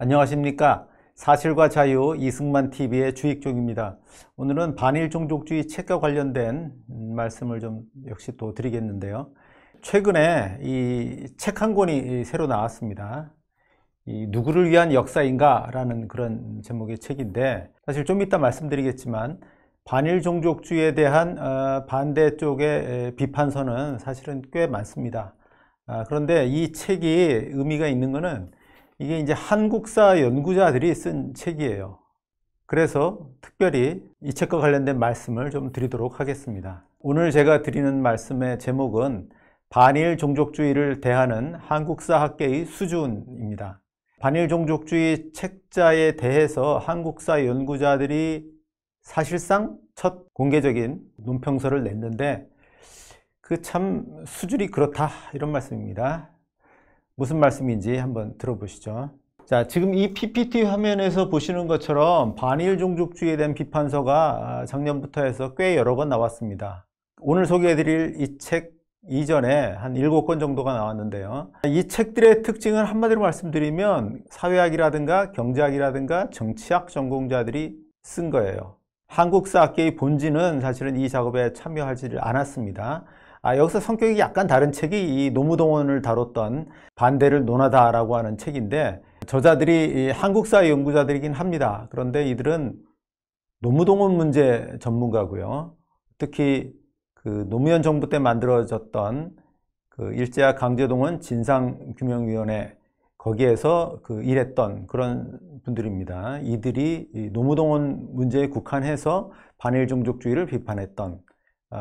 안녕하십니까. 사실과 자유 이승만 TV의 주익종입니다. 오늘은 반일 종족주의 책과 관련된 말씀을 좀 역시 또 드리겠는데요. 최근에 이 책 한 권이 새로 나왔습니다. 이 누구를 위한 역사인가 라는 그런 제목의 책인데, 사실 좀 이따 말씀드리겠지만 반일 종족주의에 대한 반대쪽의 비판서는 사실은 꽤 많습니다. 그런데 이 책이 의미가 있는 것은 이게 이제 한국사 연구자들이 쓴 책이에요. 그래서 특별히 이 책과 관련된 말씀을 좀 드리도록 하겠습니다. 오늘 제가 드리는 말씀의 제목은 반일 종족주의를 대하는 한국사 학계의 수준입니다. 반일 종족주의 책자에 대해서 한국사 연구자들이 사실상 첫 공개적인 논평서를 냈는데 그 참 수준이 그렇다 이런 말씀입니다. 무슨 말씀인지 한번 들어보시죠. 자, 지금 이 PPT 화면에서 보시는 것처럼 반일 종족주의에 대한 비판서가 작년부터 해서 꽤 여러 권 나왔습니다. 오늘 소개해드릴 이 책 이전에 한 7권 정도가 나왔는데요. 이 책들의 특징은 한마디로 말씀드리면 사회학이라든가 경제학이라든가 정치학 전공자들이 쓴 거예요. 한국사 학계의 본진은 사실은 이 작업에 참여하지 않았습니다. 여기서 성격이 약간 다른 책이 이 노무동원을 다뤘던 반대를 논하다라고 하는 책인데, 저자들이 한국사 연구자들이긴 합니다. 그런데 이들은 노무동원 문제 전문가고요. 특히 그 노무현 정부 때 만들어졌던 그 일제와 강제동원 진상규명위원회 거기에서 그 일했던 그런 분들입니다. 이들이 노무동원 문제에 국한해서 반일 종족주의를 비판했던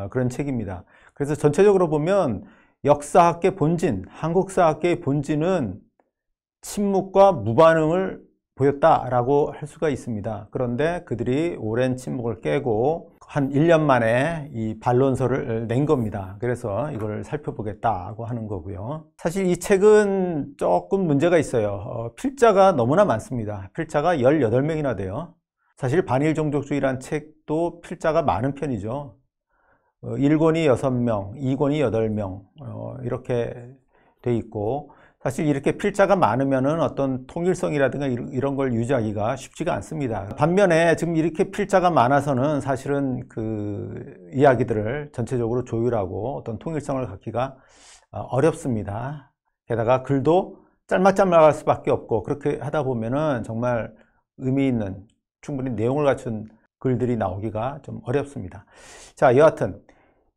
그런 책입니다. 그래서 전체적으로 보면 역사학계 본진, 한국사학계의 본진은 침묵과 무반응을 보였다라고 할 수가 있습니다. 그런데 그들이 오랜 침묵을 깨고 한 1년 만에 이 반론서를 낸 겁니다. 그래서 이걸 살펴보겠다고 하는 거고요. 사실 이 책은 조금 문제가 있어요. 필자가 너무나 많습니다. 필자가 18명이나 돼요. 사실 반일 종족주의란 책도 필자가 많은 편이죠. 1권이 6명, 2권이 8명 이렇게 돼 있고, 사실 이렇게 필자가 많으면은 어떤 통일성이라든가 이런 걸 유지하기가 쉽지가 않습니다. 반면에 지금 이렇게 필자가 많아서는 사실은 그 이야기들을 전체적으로 조율하고 어떤 통일성을 갖기가 어렵습니다. 게다가 글도 짤막짤막할 수밖에 없고, 그렇게 하다 보면은 정말 의미 있는 충분히 내용을 갖춘 글들이 나오기가 좀 어렵습니다. 자, 여하튼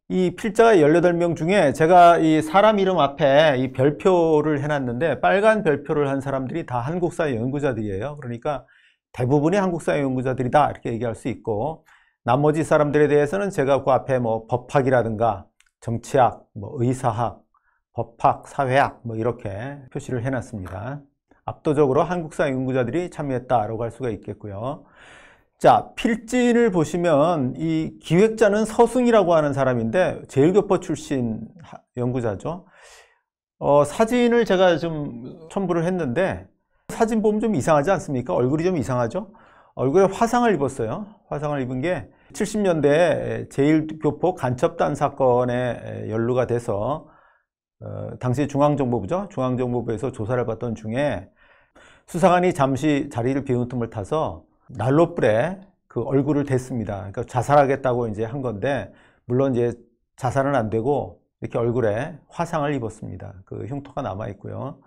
이 필자가 18명 중에 제가 이 사람 이름 앞에 이 별표를 해놨는데, 빨간 별표를 한 사람들이 다 한국사 연구자들이에요. 그러니까 대부분이 한국사 연구자들이다 이렇게 얘기할 수 있고, 나머지 사람들에 대해서는 제가 그 앞에 뭐 법학이라든가 정치학, 뭐 의사학, 법학, 사회학 뭐 이렇게 표시를 해놨습니다. 압도적으로 한국사 연구자들이 참여했다라고 할 수가 있겠고요. 자, 필진을 보시면 이 기획자는 서승이라고 하는 사람인데 제일교포 출신 연구자죠. 사진을 제가 좀 첨부를 했는데, 사진 보면 좀 이상하지 않습니까? 얼굴이 좀 이상하죠? 얼굴에 화상을 입었어요. 화상을 입은 게 70년대 제일교포 간첩단 사건에 연루가 돼서 당시 중앙정보부죠. 중앙정보부에서 조사를 받던 중에 수사관이 잠시 자리를 비운 틈을 타서 난로불에 그 얼굴을 댔습니다. 그러니까 자살하겠다고 이제 한 건데, 물론 이제 자살은 안 되고 이렇게 얼굴에 화상을 입었습니다. 그 흉터가 남아 있고요.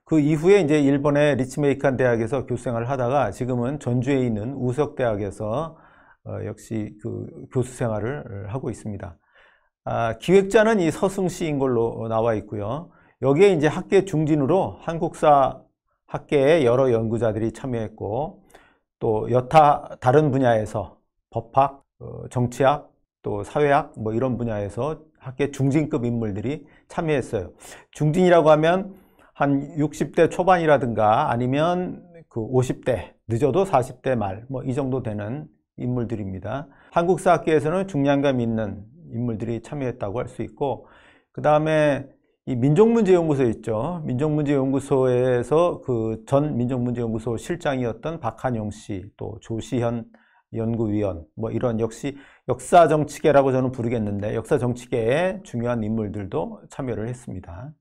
그 이후에 이제 일본의 리츠메이칸 대학에서 교수생활을 하다가 지금은 전주에 있는 우석대학에서 역시 그 교수 생활을 하고 있습니다. 기획자는 이 서승 씨인 걸로 나와 있고요. 여기에 이제 학계 중진으로 한국사 학계의 여러 연구자들이 참여했고, 또 여타 다른 분야에서 법학, 정치학, 또 사회학 뭐 이런 분야에서 학계 중진급 인물들이 참여했어요. 중진이라고 하면 한 60대 초반이라든가 아니면 그 50대, 늦어도 40대 말 뭐 이 정도 되는 인물들입니다. 한국사 학계에서는 중량감 있는 인물들이 참여했다고 할 수 있고, 그 다음에 이 민족문제연구소 있죠. 민족문제연구소에서 그 전 민족문제연구소 실장이었던 박한용 씨, 또 조시현 연구위원, 뭐 이런 역시 역사정치계라고 저는 부르겠는데, 역사정치계의 중요한 인물들도 참여를 했습니다.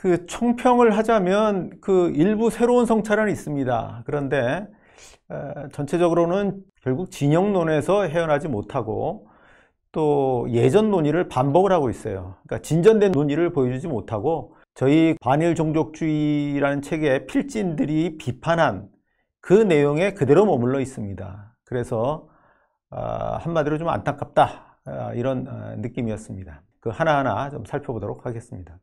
그 총평을 하자면 그 일부 새로운 성찰은 있습니다. 그런데 전체적으로는 결국 진영론에서 헤어나지 못하고 또 예전 논의를 반복을 하고 있어요. 그러니까 진전된 논의를 보여주지 못하고 저희 반일 종족주의라는 책의 필진들이 비판한 그 내용에 그대로 머물러 있습니다. 그래서 한마디로 좀 안타깝다, 이런 느낌이었습니다. 그 하나하나 좀 살펴보도록 하겠습니다.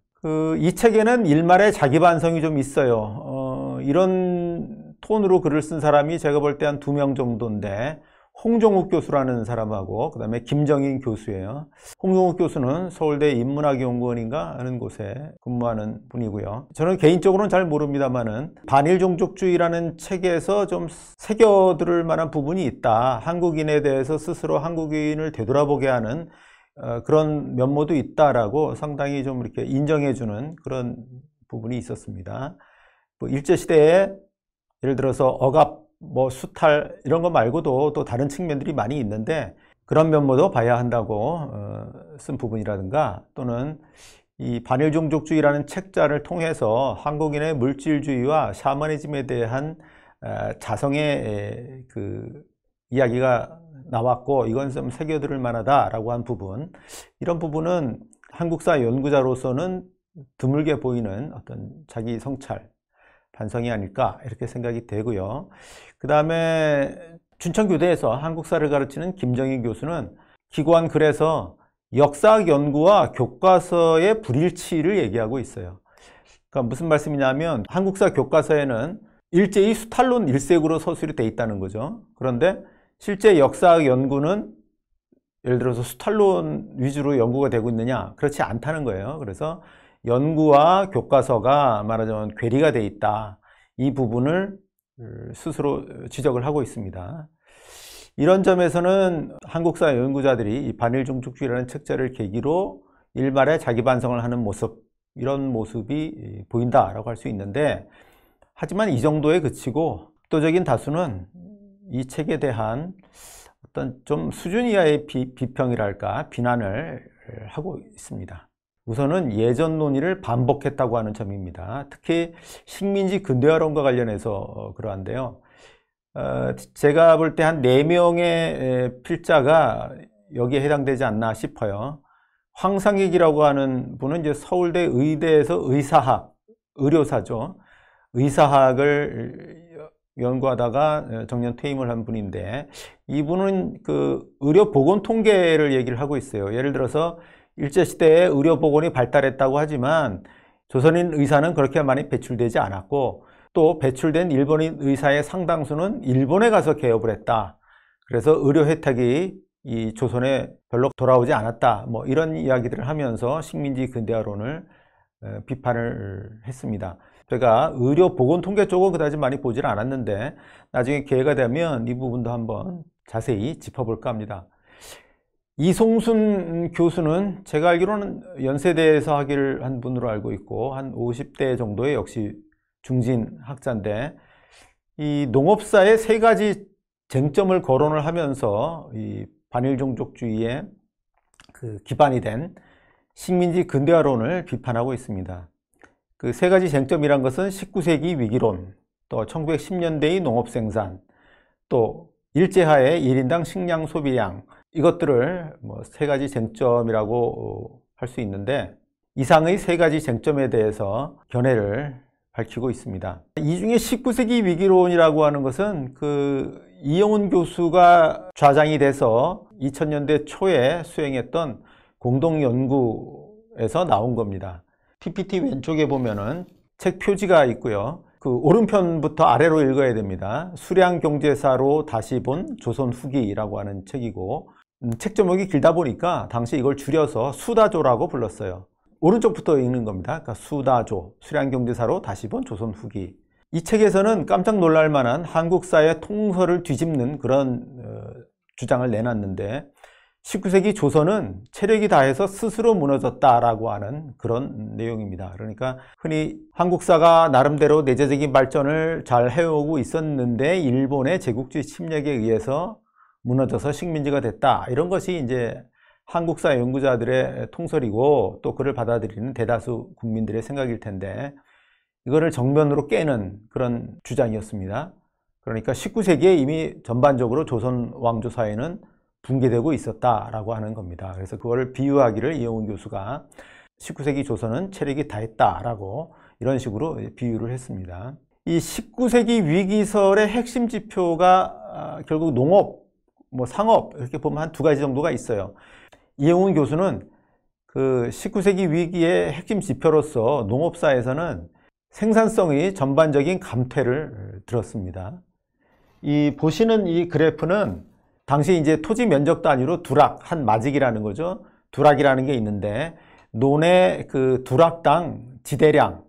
이 책에는 일말의 자기 반성이 좀 있어요. 이런 톤으로 글을 쓴 사람이 제가 볼 때 한 2명 정도인데, 홍종욱 교수라는 사람하고 그 다음에 김정인 교수예요. 홍종욱 교수는 서울대 인문학연구원인가 하는 곳에 근무하는 분이고요. 저는 개인적으로는 잘 모릅니다만은 반일종족주의라는 책에서 좀 새겨들을 만한 부분이 있다. 한국인에 대해서 스스로 한국인을 되돌아보게 하는 그런 면모도 있다라고 상당히 좀 이렇게 인정해주는 그런 부분이 있었습니다. 뭐 일제시대에 예를 들어서 억압, 수탈 이런 거 말고도 또 다른 측면들이 많이 있는데 그런 면모도 봐야 한다고 쓴 부분이라든가, 또는 이 반일종족주의라는 책자를 통해서 한국인의 물질주의와 샤머니즘에 대한 자성의 그 이야기가 나왔고 이건 좀 새겨들을 만하다라고 한 부분, 이런 부분은 한국사 연구자로서는 드물게 보이는 어떤 자기 성찰, 반성이 아닐까 이렇게 생각이 되고요. 그 다음에 춘천교대에서 한국사를 가르치는 김정인 교수는 기고한 글에서 역사학 연구와 교과서의 불일치를 얘기하고 있어요. 그러니까 무슨 말씀이냐면 한국사 교과서에는 일제히 수탈론 일색으로 서술이 돼 있다는 거죠. 그런데 실제 역사학 연구는 예를 들어서 수탈론 위주로 연구가 되고 있느냐? 그렇지 않다는 거예요. 그래서 연구와 교과서가 말하자면 괴리가 돼 있다. 이 부분을 스스로 지적을 하고 있습니다. 이런 점에서는 한국사 연구자들이 이 반일종족주의라는 책자를 계기로 일말의 자기 반성을 하는 모습, 이런 모습이 보인다라고 할 수 있는데, 하지만 이 정도에 그치고 압도적인 다수는 이 책에 대한 어떤 좀 수준 이하의 비평이랄까 비난을 하고 있습니다. 우선은 예전 논의를 반복했다고 하는 점입니다. 특히 식민지 근대화론과 관련해서 그러한데요. 제가 볼 때 한 4명의 필자가 여기에 해당되지 않나 싶어요. 황상익이라고 하는 분은 이제 서울대 의대에서 의사학, 의료사죠. 의사학을 연구하다가 정년 퇴임을 한 분인데, 이분은 그 의료 보건 통계를 얘기를 하고 있어요. 예를 들어서 일제시대에 의료 보건이 발달했다고 하지만 조선인 의사는 그렇게 많이 배출되지 않았고, 또 배출된 일본인 의사의 상당수는 일본에 가서 개업을 했다. 그래서 의료 혜택이 이 조선에 별로 돌아오지 않았다. 뭐 이런 이야기들을 하면서 식민지 근대화론을 비판을 했습니다. 제가 의료 보건 통계 쪽은 그다지 많이 보질 않았는데 나중에 기회가 되면 이 부분도 한번 자세히 짚어볼까 합니다. 이송순 교수는 제가 알기로는 연세대에서 학위를 한 분으로 알고 있고 한 50대 정도의 역시 중진 학자인데, 이 농업사의 3가지 쟁점을 거론을 하면서 이 반일종족주의의 그 기반이 된 식민지 근대화론을 비판하고 있습니다. 그 3가지 쟁점이란 것은 19세기 위기론, 또 1910년대의 농업생산, 또 일제하의 1인당 식량 소비량, 이것들을 뭐 3가지 쟁점이라고 할 수 있는데, 이상의 3가지 쟁점에 대해서 견해를 밝히고 있습니다. 이 중에 19세기 위기론이라고 하는 것은 그 이영훈 교수가 좌장이 돼서 2000년대 초에 수행했던 공동연구에서 나온 겁니다. PPT 왼쪽에 보면은 책 표지가 있고요. 그 오른편부터 아래로 읽어야 됩니다. 수량경제사로 다시 본 조선 후기라고 하는 책이고, 책 제목이 길다 보니까 당시 이걸 줄여서 수다조라고 불렀어요. 오른쪽부터 읽는 겁니다. 그러니까 수다조, 수량경제사로 다시 본 조선 후기. 이 책에서는 깜짝 놀랄 만한 한국사의 통설을 뒤집는 그런 주장을 내놨는데, 19세기 조선은 체력이 다해서 스스로 무너졌다라고 하는 그런 내용입니다. 그러니까 흔히 한국사가 나름대로 내재적인 발전을 잘 해오고 있었는데 일본의 제국주의 침략에 의해서 무너져서 식민지가 됐다, 이런 것이 이제 한국사 연구자들의 통설이고 또 그를 받아들이는 대다수 국민들의 생각일 텐데 이거를 정면으로 깨는 그런 주장이었습니다. 그러니까 19세기에 이미 전반적으로 조선 왕조 사회는 붕괴되고 있었다라고 하는 겁니다. 그래서 그거를 비유하기를 이영훈 교수가 19세기 조선은 체력이 다했다라고 이런 식으로 비유를 했습니다. 이 19세기 위기설의 핵심 지표가 결국 농업, 상업 이렇게 보면 한 두 가지 정도가 있어요. 이영훈 교수는 그 19세기 위기의 핵심 지표로서 농업사에서는 생산성의 전반적인 감퇴를 들었습니다. 이 보시는 이 그래프는 당시 이제 토지 면적 단위로 두락, 한 마직이라는 거죠. 두락이라는 게 있는데 논의 그 두락당 지대량,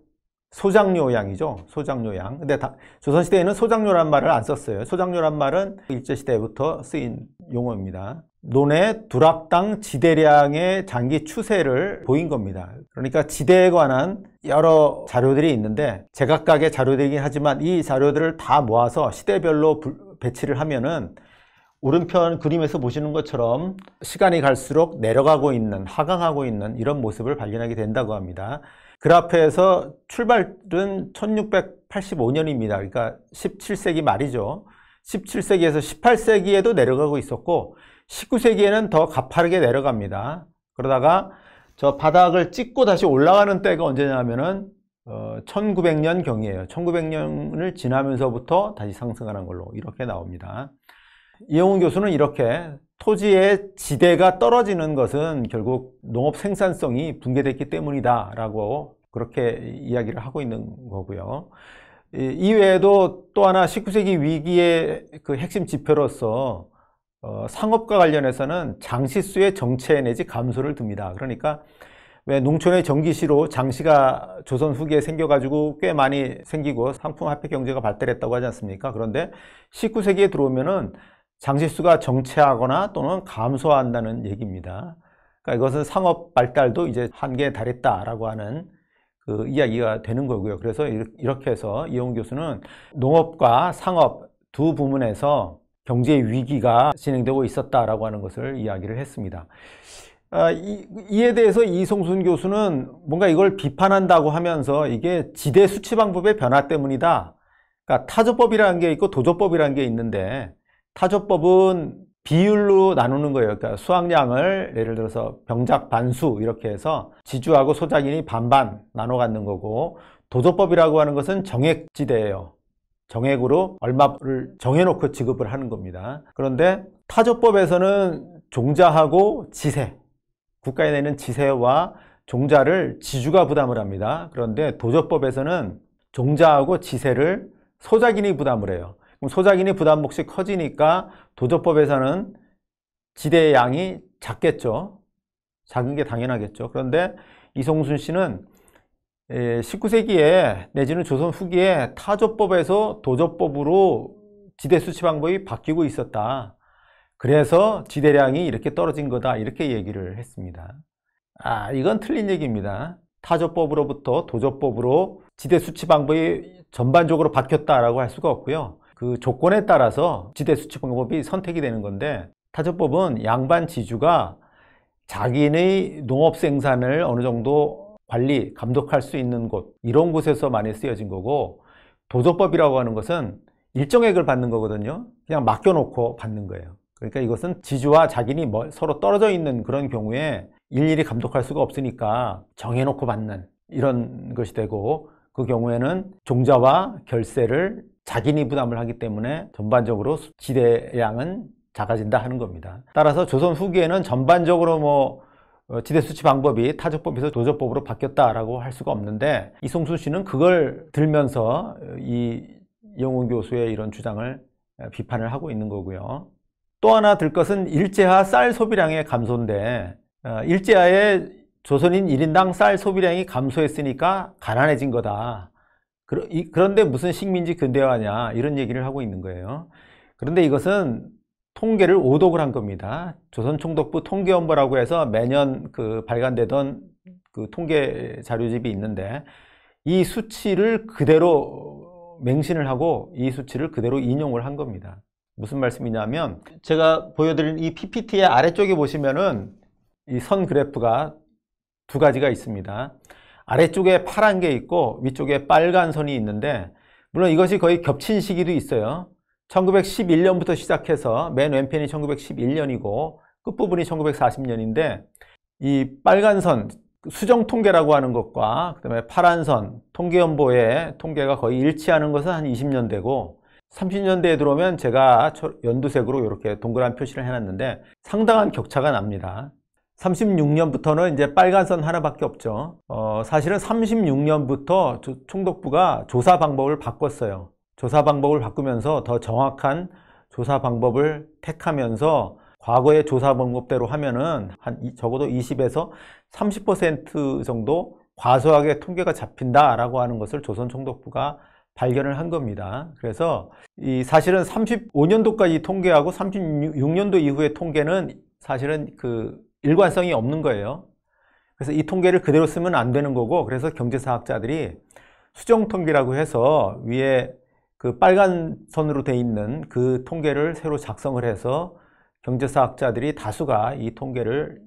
소작료량이죠. 소작료량. 근데 조선시대에는 소작료란 말을 안 썼어요. 소작료란 말은 일제시대부터 쓰인 용어입니다. 논의 두락당 지대량의 장기 추세를 보인 겁니다. 그러니까 지대에 관한 여러 자료들이 있는데 제각각의 자료들이긴 하지만 이 자료들을 다 모아서 시대별로 배치를 하면은 오른편 그림에서 보시는 것처럼 시간이 갈수록 내려가고 있는, 하강하고 있는 이런 모습을 발견하게 된다고 합니다. 그래프에서 출발은 1685년입니다. 그러니까 17세기 말이죠. 17세기에서 18세기에도 내려가고 있었고 19세기에는 더 가파르게 내려갑니다. 그러다가 저 바닥을 찍고 다시 올라가는 때가 언제냐면은 1900년 경이에요. 1900년을 지나면서부터 다시 상승하는 걸로 이렇게 나옵니다. 이영훈 교수는 이렇게 토지의 지대가 떨어지는 것은 결국 농업 생산성이 붕괴됐기 때문이다 라고 그렇게 이야기를 하고 있는 거고요. 이외에도 또 하나 19세기 위기의 그 핵심 지표로서 상업과 관련해서는 장시수의 정체 내지 감소를 듭니다. 그러니까 왜 농촌의 전기시로 장시가 조선 후기에 생겨가지고 꽤 많이 생기고 상품 화폐 경제가 발달했다고 하지 않습니까? 그런데 19세기에 들어오면은 장시수가 정체하거나 또는 감소한다는 얘기입니다. 그러니까 이것은 상업 발달도 이제 한계에 달했다라고 하는 그 이야기가 되는 거고요. 그래서 이렇게 해서 이영훈 교수는 농업과 상업 두 부문에서 경제 위기가 진행되고 있었다라고 하는 것을 이야기를 했습니다. 이에 대해서 이성순 교수는 뭔가 이걸 비판한다고 하면서 이게 지대 수치 방법의 변화 때문이다. 그러니까 타조법이라는 게 있고 도조법이라는 게 있는데 타조법은 비율로 나누는 거예요. 그러니까 수확량을 예를 들어서 병작 반수 이렇게 해서 지주하고 소작인이 반반 나눠 갖는 거고 도조법이라고 하는 것은 정액지대예요. 정액으로 얼마를 정해놓고 지급을 하는 겁니다. 그런데 타조법에서는 종자하고 지세, 국가에 내는 지세와 종자를 지주가 부담을 합니다. 그런데 도조법에서는 종자하고 지세를 소작인이 부담을 해요. 그럼 소작인이 부담 몫이 커지니까 도조법에서는 지대의 양이 작겠죠. 작은 게 당연하겠죠. 그런데 이성순 씨는 19세기에 내지는 조선 후기에 타조법에서 도조법으로 지대 수치 방법이 바뀌고 있었다. 그래서 지대량이 이렇게 떨어진 거다. 이렇게 얘기를 했습니다. 이건 틀린 얘기입니다. 타조법으로부터 도조법으로 지대 수치 방법이 전반적으로 바뀌었다라고 할 수가 없고요. 그 조건에 따라서 지대 수치 방법이 선택이 되는 건데 타조법은 양반 지주가 자기의 농업 생산을 어느 정도 관리, 감독할 수 있는 곳 이런 곳에서 많이 쓰여진 거고 도조법이라고 하는 것은 일정액을 받는 거거든요. 그냥 맡겨놓고 받는 거예요. 그러니까 이것은 지주와 자기는 서로 떨어져 있는 그런 경우에 일일이 감독할 수가 없으니까 정해놓고 받는 이런 것이 되고 그 경우에는 종자와 결세를 자기니 부담을 하기 때문에 전반적으로 지대량은 작아진다 하는 겁니다. 따라서 조선 후기에는 전반적으로 지대 수치 방법이 타조법에서 도조법으로 바뀌었다라고 할 수가 없는데 이성순 씨는 그걸 들면서 이영훈 교수의 이런 주장을 비판을 하고 있는 거고요. 또 하나 들 것은 일제하 쌀 소비량의 감소인데 일제하에 조선인 1인당 쌀 소비량이 감소했으니까 가난해진 거다. 그런데 무슨 식민지 근대화냐 이런 얘기를 하고 있는 거예요. 그런데 이것은 통계를 오독을 한 겁니다. 조선총독부 통계원보라고 해서 매년 발간되던 그 통계 자료집이 있는데 이 수치를 그대로 맹신을 하고 이 수치를 그대로 인용을 한 겁니다. 무슨 말씀이냐면 제가 보여드린 이 PPT의 아래쪽에 보시면은 이 선 그래프가 두 가지가 있습니다. 아래쪽에 파란 게 있고 위쪽에 빨간 선이 있는데, 물론 이것이 거의 겹친 시기도 있어요. 1911년부터 시작해서 맨 왼편이 1911년이고 끝부분이 1940년인데, 이 빨간 선, 수정 통계라고 하는 것과 그 다음에 파란 선, 통계연보의 통계가 거의 일치하는 것은 한 20년대고, 30년대에 들어오면 제가 연두색으로 이렇게 동그란 표시를 해놨는데 상당한 격차가 납니다. 36년부터는 이제 빨간 선 하나밖에 없죠. 사실은 36년부터 총독부가 조사 방법을 바꿨어요. 조사 방법을 바꾸면서 더 정확한 조사 방법을 택하면서 과거의 조사 방법대로 하면은 적어도 20에서 30% 정도 과소하게 통계가 잡힌다라고 하는 것을 조선 총독부가 발견을 한 겁니다. 그래서 사실은 35년도까지 통계하고 36년도 이후의 통계는 사실은 일관성이 없는 거예요. 그래서 이 통계를 그대로 쓰면 안 되는 거고, 그래서 경제사학자들이 수정 통계라고 해서 위에 빨간 선으로 돼 있는 그 통계를 새로 작성을 해서 경제사학자들이 다수가 이 통계를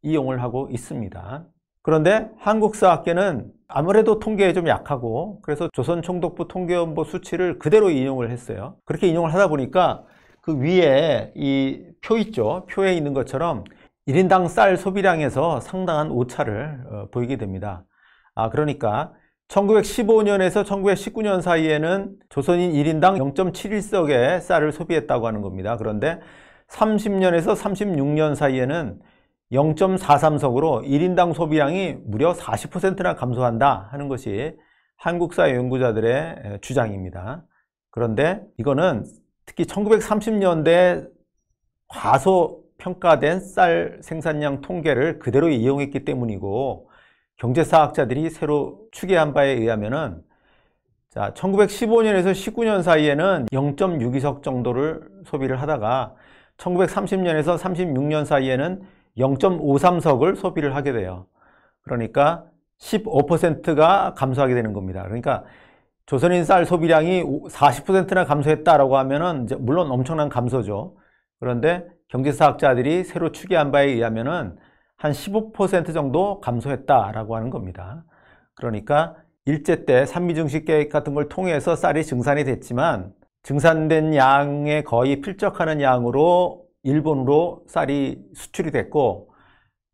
이용을 하고 있습니다. 그런데 한국사학계는 아무래도 통계에 좀 약하고, 그래서 조선총독부 통계연보 수치를 그대로 인용을 했어요. 그렇게 인용을 하다 보니까 그 위에 이 표 있죠? 표에 있는 것처럼 1인당 쌀 소비량에서 상당한 오차를 보이게 됩니다. 그러니까 1915년에서 1919년 사이에는 조선인 1인당 0.71석의 쌀을 소비했다고 하는 겁니다. 그런데 30년에서 36년 사이에는 0.43석으로 1인당 소비량이 무려 40%나 감소한다 하는 것이 한국사 연구자들의 주장입니다. 그런데 이거는 특히 1930년대 과소평가된 쌀 생산량 통계를 그대로 이용했기 때문이고, 경제사학자들이 새로 추계한 바에 의하면은 1915년에서 19년 사이에는 0.62석 정도를 소비를 하다가 1930년에서 36년 사이에는 0.53석을 소비를 하게 돼요. 그러니까 15%가 감소하게 되는 겁니다. 그러니까 조선인 쌀 소비량이 40%나 감소했다라고 하면은 이제 물론 엄청난 감소죠. 그런데 경제사학자들이 새로 추계한 바에 의하면은 한 15% 정도 감소했다라고 하는 겁니다. 그러니까 일제 때 산미증식 계획 같은 걸 통해서 쌀이 증산이 됐지만, 증산된 양에 거의 필적하는 양으로 일본으로 쌀이 수출이 됐고,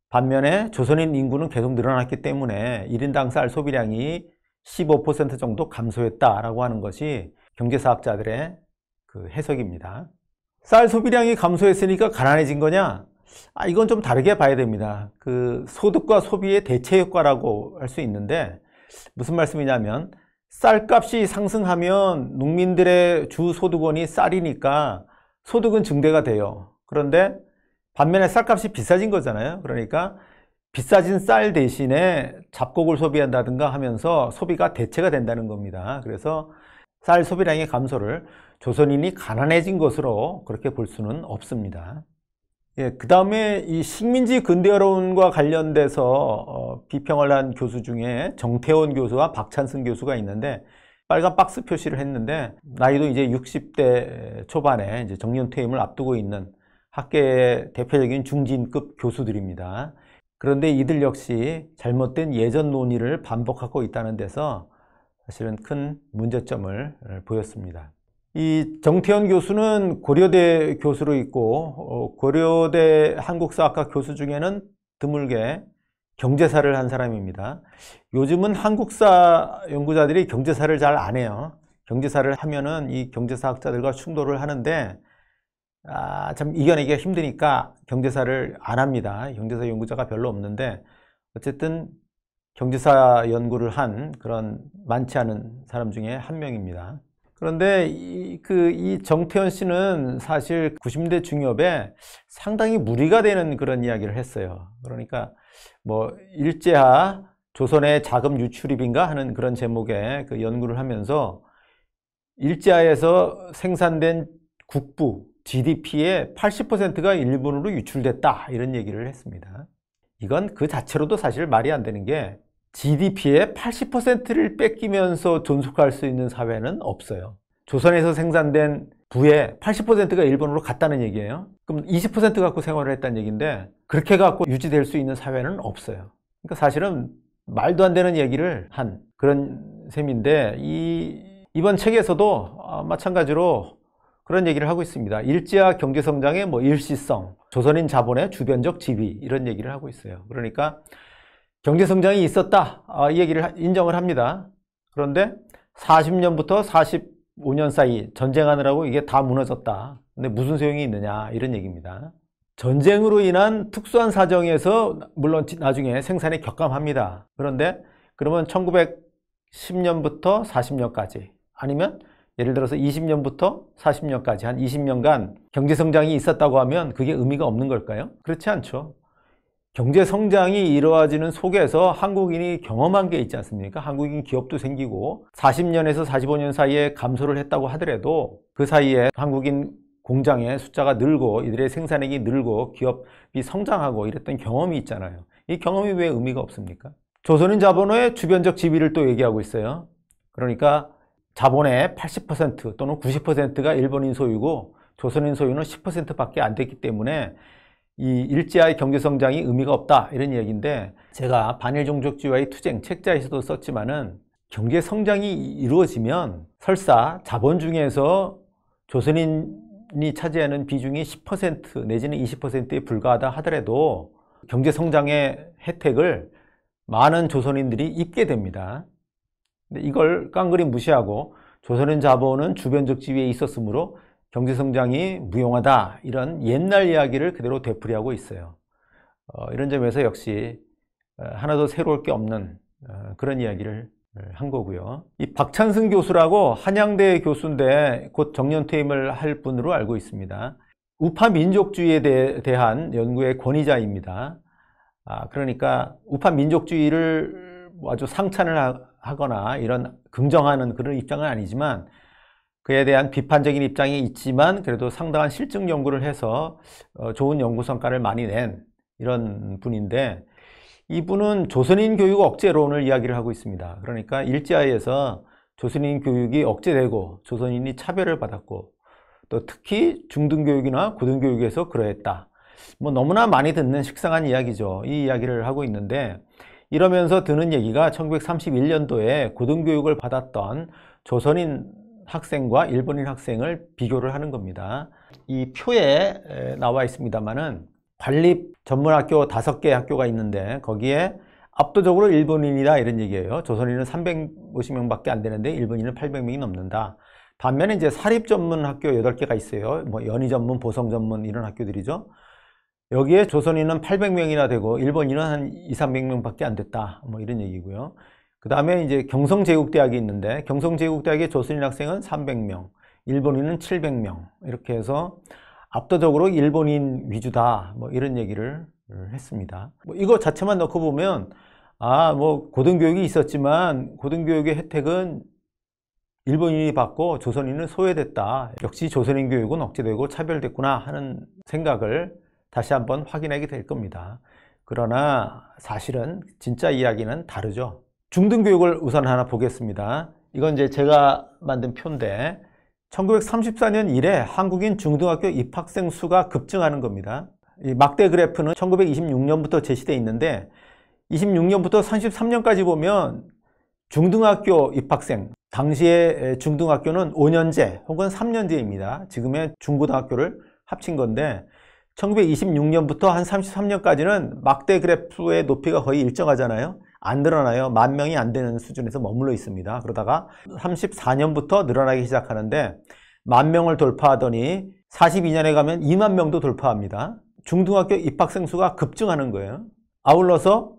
반면에 조선인 인구는 계속 늘어났기 때문에 1인당 쌀 소비량이 15% 정도 감소했다라고 하는 것이 경제사학자들의 해석입니다. 쌀 소비량이 감소했으니까 가난해진 거냐? 이건 좀 다르게 봐야 됩니다. 소득과 소비의 대체 효과라고 할 수 있는데, 무슨 말씀이냐면 쌀값이 상승하면 농민들의 주 소득원이 쌀이니까 소득은 증대가 돼요. 그런데 반면에 쌀값이 비싸진 거잖아요. 그러니까 비싸진 쌀 대신에 잡곡을 소비한다든가 하면서 소비가 대체가 된다는 겁니다. 그래서 쌀 소비량의 감소를 조선인이 가난해진 것으로 그렇게 볼 수는 없습니다. 그 다음에 이 식민지 근대화론과 관련돼서 비평을 한 교수 중에 정태원 교수와 박찬승 교수가 있는데, 빨간 박스 표시를 했는데 나이도 이제 60대 초반에 이제 정년 퇴임을 앞두고 있는 학계의 대표적인 중진급 교수들입니다. 그런데 이들 역시 잘못된 예전 논의를 반복하고 있다는 데서 사실은 큰 문제점을 보였습니다. 이 정태원 교수는 고려대 교수로 있고, 고려대 한국사학과 교수 중에는 드물게 경제사를 한 사람입니다. 요즘은 한국사 연구자들이 경제사를 잘 안 해요. 경제사를 하면은 이 경제사학자들과 충돌을 하는데, 참 이겨내기가 힘드니까 경제사를 안 합니다. 경제사 연구자가 별로 없는데, 어쨌든 경제사 연구를 한 그런 많지 않은 사람 중에 한 명입니다. 그런데 이 정태원 씨는 사실 90년대 중엽에 상당히 무리가 되는 그런 이야기를 했어요. 그러니까 일제하 조선의 자금 유출입인가 하는 그런 제목의 연구를 하면서 일제하에서 생산된 국부 GDP의 80%가 일본으로 유출됐다, 이런 얘기를 했습니다. 이건 그 자체로도 사실 말이 안 되는 게, GDP의 80%를 뺏기면서 존속할 수 있는 사회는 없어요. 조선에서 생산된 부의 80%가 일본으로 갔다는 얘기예요. 그럼 20% 갖고 생활을 했다는 얘기인데 그렇게 갖고 유지될 수 있는 사회는 없어요. 그러니까 사실은 말도 안 되는 얘기를 한 그런 셈인데 이번 책에서도 마찬가지로 그런 얘기를 하고 있습니다. 일제와 경제성장의 일시성, 조선인 자본의 주변적 지위 이런 얘기를 하고 있어요. 그러니까 경제성장이 있었다 이 얘기를 인정을 합니다. 그런데 40년부터 45년 사이 전쟁하느라고 이게 다 무너졌다. 근데 무슨 소용이 있느냐 이런 얘기입니다. 전쟁으로 인한 특수한 사정에서 물론 나중에 생산이 격감합니다. 그런데 그러면 1910년부터 40년까지 아니면 예를 들어서 20년부터 40년까지 한 20년간 경제성장이 있었다고 하면 그게 의미가 없는 걸까요? 그렇지 않죠. 경제성장이 이루어지는 속에서 한국인이 경험한 게 있지 않습니까? 한국인 기업도 생기고 40년에서 45년 사이에 감소를 했다고 하더라도 그 사이에 한국인 공장의 숫자가 늘고 이들의 생산액이 늘고 기업이 성장하고 이랬던 경험이 있잖아요. 이 경험이 왜 의미가 없습니까? 조선인 자본의 주변적 지위를 또 얘기하고 있어요. 그러니까 자본의 80% 또는 90%가 일본인 소유고 조선인 소유는 10%밖에 안 됐기 때문에 이 일제와의 경제성장이 의미가 없다 이런 얘기인데 제가 반일종족주의와의 투쟁 책자에서도 썼지만은 경제성장이 이루어지면 설사 자본 중에서 조선인이 차지하는 비중이 10% 내지는 20%에 불과하다 하더라도 경제성장의 혜택을 많은 조선인들이 입게 됩니다. 근데 이걸 깡그리 무시하고 조선인 자본은 주변적 지위에 있었으므로 경제성장이 무용하다 이런 옛날 이야기를 그대로 되풀이하고 있어요. 이런 점에서 역시 하나도 새로울 게 없는 그런 이야기를 한 거고요. 이 박찬승 교수라고 한양대 교수인데 곧 정년퇴임을 할 분으로 알고 있습니다. 우파 민족주의에 대한 연구의 권위자입니다. 그러니까 우파 민족주의를 아주 상찬을 하거나 이런 긍정하는 그런 입장은 아니지만 그에 대한 비판적인 입장이 있지만 그래도 상당한 실증 연구를 해서 좋은 연구 성과를 많이 낸 이런 분인데 이분은 조선인 교육 억제론을 이야기를 하고 있습니다. 그러니까 일제하에서 조선인 교육이 억제되고 조선인이 차별을 받았고 또 특히 중등교육이나 고등교육에서 그러했다. 너무나 많이 듣는 식상한 이야기죠. 이 이야기를 하고 있는데 이러면서 드는 얘기가 1931년도에 고등교육을 받았던 조선인 학생과 일본인 학생을 비교를 하는 겁니다. 이 표에 나와 있습니다만은 관립 전문학교 5개 학교가 있는데 거기에 압도적으로 일본인이다 이런 얘기예요. 조선인은 350명밖에 안 되는데 일본인은 800명이 넘는다. 반면에 이제 사립 전문 학교 8개가 있어요. 연희 전문, 보성 전문 이런 학교들이죠. 여기에 조선인은 800명이나 되고 일본인은 한 200~300명밖에 안 됐다. 이런 얘기고요. 그 다음에 이제 경성제국대학이 있는데 경성제국대학의 조선인 학생은 300명, 일본인은 700명 이렇게 해서 압도적으로 일본인 위주다 이런 얘기를 했습니다. 이거 자체만 놓고 보면 고등교육이 있었지만 고등교육의 혜택은 일본인이 받고 조선인은 소외됐다. 역시 조선인 교육은 억제되고 차별됐구나 하는 생각을 다시 한번 확인하게 될 겁니다. 그러나 사실은 진짜 이야기는 다르죠. 중등교육을 우선 하나 보겠습니다. 이건 이제 제가 만든 표인데 1934년 이래 한국인 중등학교 입학생 수가 급증하는 겁니다. 이 막대 그래프는 1926년부터 제시되어 있는데 26년부터 33년까지 보면 중등학교 입학생, 당시에 중등학교는 5년제 혹은 3년제입니다. 지금의 중고등학교를 합친 건데 1926년부터 한 33년까지는 막대 그래프의 높이가 거의 일정하잖아요. 안 늘어나요. 10,000명이 안 되는 수준에서 머물러 있습니다. 그러다가 34년부터 늘어나기 시작하는데 10,000명을 돌파하더니 42년에 가면 20,000명도 돌파합니다. 중등학교 입학생 수가 급증하는 거예요. 아울러서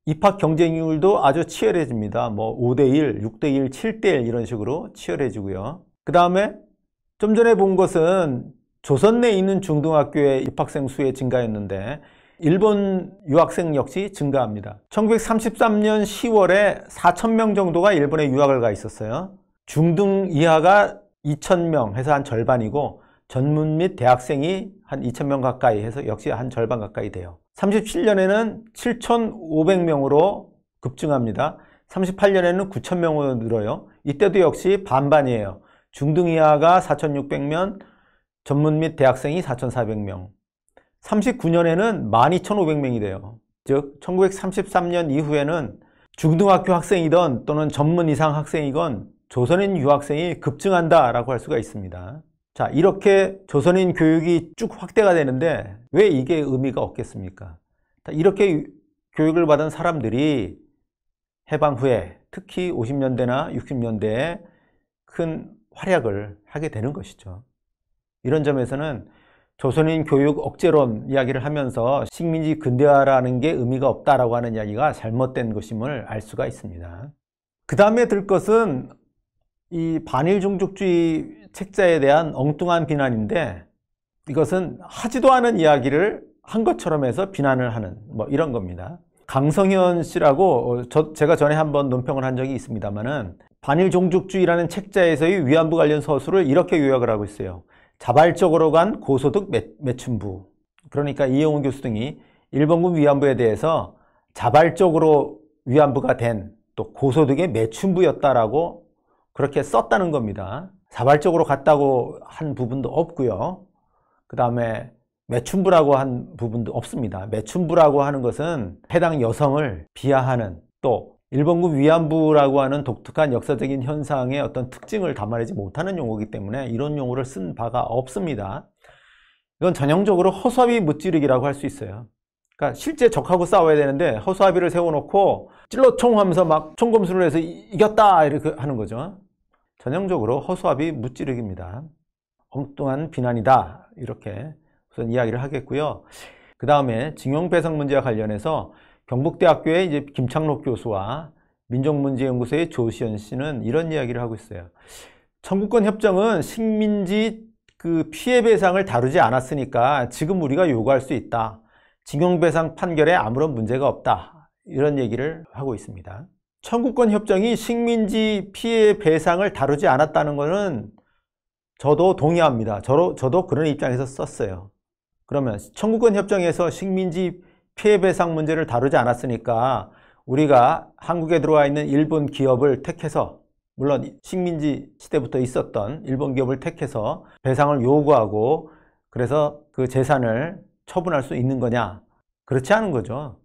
입학 경쟁률도 아주 치열해집니다. 5대1, 6대1, 7대1 이런 식으로 치열해지고요. 그 다음에 좀 전에 본 것은 조선 내에 있는 중등학교의 입학생 수의 증가였는데 일본 유학생 역시 증가합니다. 1933년 10월에 4,000명 정도가 일본에 유학을 가 있었어요. 중등 이하가 2,000명 해서 한 절반이고 전문 및 대학생이 한 2,000명 가까이 해서 역시 한 절반 가까이 돼요. 37년에는 7,500명으로 급증합니다. 38년에는 9,000명으로 늘어요. 이때도 역시 반반이에요. 중등 이하가 4,600명, 전문 및 대학생이 4,400명. 39년에는 12,500명이 돼요. 즉 1933년 이후에는 중등학교 학생이든 또는 전문 이상 학생이건 조선인 유학생이 급증한다라고 할 수가 있습니다. 자, 이렇게 조선인 교육이 쭉 확대가 되는데 왜 이게 의미가 없겠습니까? 이렇게 교육을 받은 사람들이 해방 후에 특히 50년대나 60년대에 큰 활약을 하게 되는 것이죠. 이런 점에서는 조선인 교육 억제론 이야기를 하면서 식민지 근대화라는 게 의미가 없다라고 하는 이야기가 잘못된 것임을 알 수가 있습니다. 그 다음에 들 것은 이 반일종족주의 책자에 대한 엉뚱한 비난인데, 이것은 하지도 않은 이야기를 한 것처럼 해서 비난을 하는 이런 겁니다. 강성현 씨라고 제가 전에 한번 논평을 한 적이 있습니다만은 반일종족주의라는 책자에서의 위안부 관련 서술을 이렇게 요약을 하고 있어요. 자발적으로 간 고소득 매춘부. 그러니까 이영훈 교수 등이 일본군 위안부에 대해서 자발적으로 위안부가 된 또 고소득의 매춘부였다라고 그렇게 썼다는 겁니다. 자발적으로 갔다고 한 부분도 없고요. 그 다음에 매춘부라고 한 부분도 없습니다. 매춘부라고 하는 것은 해당 여성을 비하하는, 또 일본군 위안부라고 하는 독특한 역사적인 현상의 어떤 특징을 담아내지 못하는 용어이기 때문에 이런 용어를 쓴 바가 없습니다. 이건 전형적으로 허수아비 무찌르기라고 할 수 있어요. 그러니까 실제 적하고 싸워야 되는데 허수아비를 세워놓고 찔러총 하면서 막 총검술을 해서 이겼다 이렇게 하는 거죠. 전형적으로 허수아비 무찌르기입니다. 엉뚱한 비난이다, 이렇게 우선 이야기를 하겠고요. 그 다음에 징용배상 문제와 관련해서 경북대학교의 이제 김창록 교수와 민족문제연구소의 조시현 씨는 이런 이야기를 하고 있어요. 청구권 협정은 식민지 피해배상을 다루지 않았으니까 지금 우리가 요구할 수 있다. 징용배상 판결에 아무런 문제가 없다. 이런 얘기를 하고 있습니다. 청구권 협정이 식민지 피해 배상을 다루지 않았다는 것은 저도 동의합니다. 저도 그런 입장에서 썼어요. 그러면 청구권 협정에서 식민지 피해 배상 문제를 다루지 않았으니까 우리가 한국에 들어와 있는 일본 기업을 택해서, 물론 식민지 시대부터 있었던 일본 기업을 택해서 배상을 요구하고 그래서 그 재산을 처분할 수 있는 거냐? 그렇지 않은 거죠.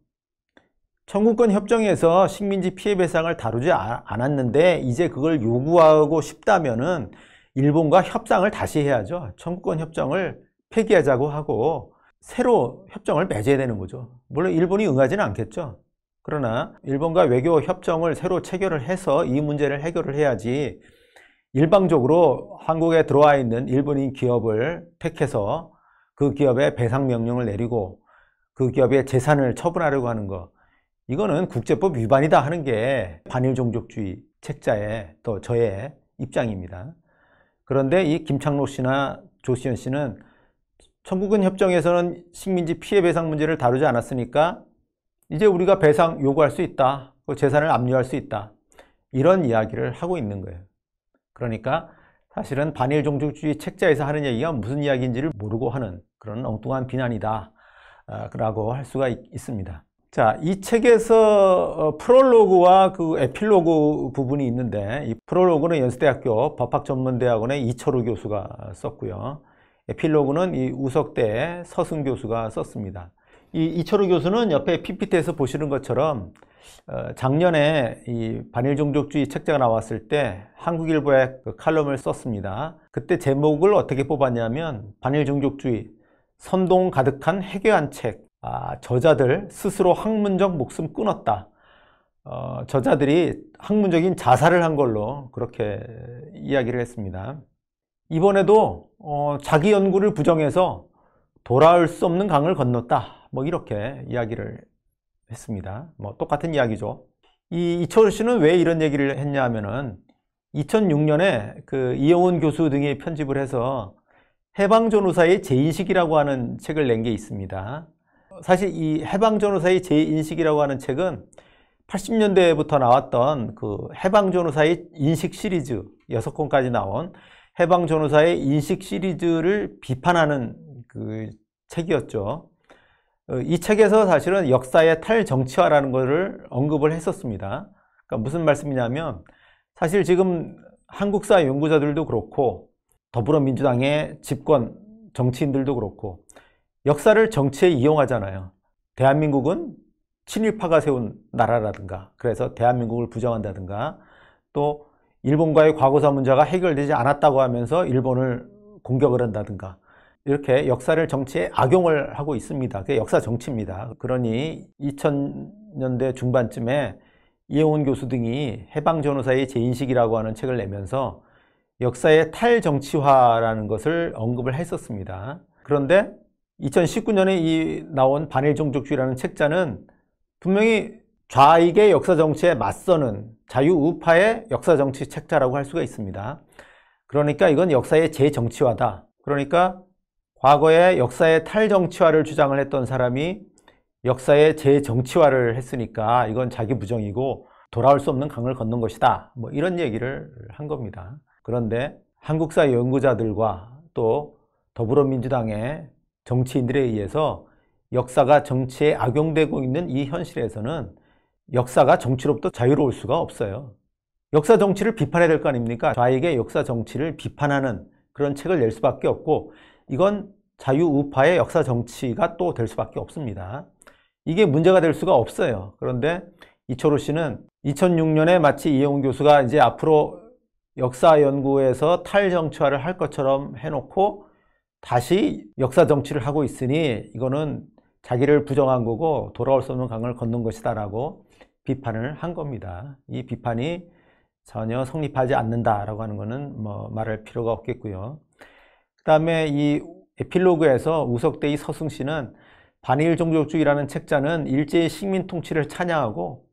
청구권 협정에서 식민지 피해 배상을 다루지 않았는데 이제 그걸 요구하고 싶다면은 일본과 협상을 다시 해야죠. 청구권 협정을 폐기하자고 하고 새로 협정을 맺어야 되는 거죠. 물론 일본이 응하지는 않겠죠. 그러나 일본과 외교 협정을 새로 체결을 해서 이 문제를 해결을 해야지, 일방적으로 한국에 들어와 있는 일본인 기업을 택해서 그 기업에 배상 명령을 내리고 그 기업의 재산을 처분하려고 하는 거, 이거는 국제법 위반이다 하는 게 반일종족주의 책자의 또 저의 입장입니다. 그런데 이 김창록 씨나 조시현 씨는 청구권 협정에서는 식민지 피해 배상 문제를 다루지 않았으니까 이제 우리가 배상 요구할 수 있다, 재산을 압류할 수 있다, 이런 이야기를 하고 있는 거예요. 그러니까 사실은 반일종족주의 책자에서 하는 얘기가 무슨 이야기인지를 모르고 하는 그런 엉뚱한 비난이다 라고 할 수가 있습니다. 자, 이 책에서 프롤로그와 그 에필로그 부분이 있는데, 이 프롤로그는 연세대학교 법학전문대학원의 이철우 교수가 썼고요. 에필로그는 이 우석대 서승 교수가 썼습니다. 이 이철우 교수는 옆에 PPT에서 보시는 것처럼 작년에 이 반일종족주의 책자가 나왔을 때 한국일보에 그 칼럼을 썼습니다. 그때 제목을 어떻게 뽑았냐면 반일종족주의, 선동 가득한 해괴한 책. 저자들 스스로 학문적 목숨 끊었다. 저자들이 학문적인 자살을 한 걸로 그렇게 이야기를 했습니다. 이번에도 자기 연구를 부정해서 돌아올 수 없는 강을 건넜다. 이렇게 이야기를 했습니다. 똑같은 이야기죠. 이 이철우 씨는 왜 이런 얘기를 했냐 하면은 2006년에 그 이영훈 교수 등이 편집을 해서 해방전후사의 재인식이라고 하는 책을 낸 게 있습니다. 사실 이 해방전후사의 재인식이라고 하는 책은 80년대부터 나왔던 그 해방전후사의 인식 시리즈 6권까지 나온 해방전후사의 인식 시리즈를 비판하는 그 책이었죠. 이 책에서 사실은 역사의 탈정치화라는 것을 언급을 했었습니다. 그러니까 무슨 말씀이냐면, 사실 지금 한국사 연구자들도 그렇고 더불어민주당의 집권 정치인들도 그렇고 역사를 정치에 이용하잖아요. 대한민국은 친일파가 세운 나라라든가, 그래서 대한민국을 부정한다든가, 또 일본과의 과거사 문제가 해결되지 않았다고 하면서 일본을 공격을 한다든가, 이렇게 역사를 정치에 악용을 하고 있습니다. 그게 역사 정치입니다. 그러니 2000년대 중반쯤에 이영훈 교수 등이 해방전후사의 재인식이라고 하는 책을 내면서 역사의 탈정치화라는 것을 언급을 했었습니다. 그런데 2019년에 나온 반일종족주의라는 책자는 분명히 좌익의 역사정치에 맞서는 자유우파의 역사정치 책자라고 할 수가 있습니다. 그러니까 이건 역사의 재정치화다. 그러니까 과거에 역사의 탈정치화를 주장을 했던 사람이 역사의 재정치화를 했으니까 이건 자기 부정이고 돌아올 수 없는 강을 건넌 것이다. 뭐 이런 얘기를 한 겁니다. 그런데 한국사 연구자들과 또 더불어민주당의 정치인들에 의해서 역사가 정치에 악용되고 있는 이 현실에서는 역사가 정치로부터 자유로울 수가 없어요. 역사 정치를 비판해야 될 거 아닙니까? 좌익의 역사 정치를 비판하는 그런 책을 낼 수밖에 없고, 이건 자유우파의 역사 정치가 또 될 수밖에 없습니다. 이게 문제가 될 수가 없어요. 그런데 이철우 씨는 2006년에 마치 이영훈 교수가 이제 앞으로 역사 연구에서 탈정치화를 할 것처럼 해놓고 다시 역사 정치를 하고 있으니 이거는 자기를 부정한 거고 돌아올 수 없는 강을 건넌 것이다 라고 비판을 한 겁니다. 이 비판이 전혀 성립하지 않는다라고 하는 것은 뭐 말할 필요가 없겠고요. 그 다음에 이 에필로그에서 우석대의 서승 씨는 반일종족주의라는 책자는 일제의 식민 통치를 찬양하고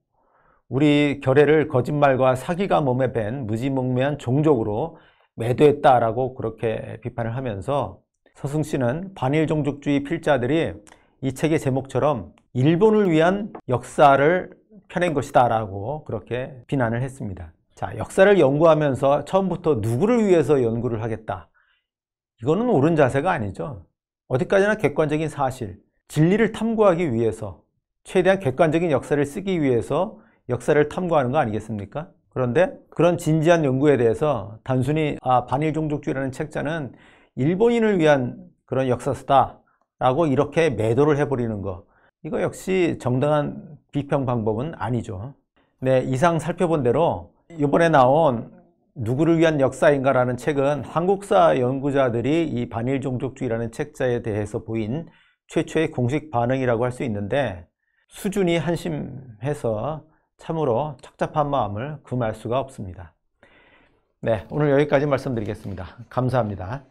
우리 결의를 거짓말과 사기가 몸에 밴 무지몽매한 종족으로 매도했다라고 그렇게 비판을 하면서, 서승 씨는 반일종족주의 필자들이 이 책의 제목처럼 일본을 위한 역사를 펴낸 것이다 라고 그렇게 비난을 했습니다. 자, 역사를 연구하면서 처음부터 누구를 위해서 연구를 하겠다, 이거는 옳은 자세가 아니죠. 어디까지나 객관적인 사실, 진리를 탐구하기 위해서, 최대한 객관적인 역사를 쓰기 위해서 역사를 탐구하는 거 아니겠습니까? 그런데 그런 진지한 연구에 대해서 단순히 반일종족주의라는 책자는 일본인을 위한 그런 역사서다 라고 이렇게 매도를 해버리는 거, 이거 역시 정당한 비평 방법은 아니죠. 네, 이상 살펴본 대로 이번에 나온 누구를 위한 역사인가 라는 책은 한국사 연구자들이 이 반일종족주의라는 책자에 대해서 보인 최초의 공식 반응이라고 할 수 있는데, 수준이 한심해서 참으로 착잡한 마음을 금할 수가 없습니다. 네, 오늘 여기까지 말씀드리겠습니다. 감사합니다.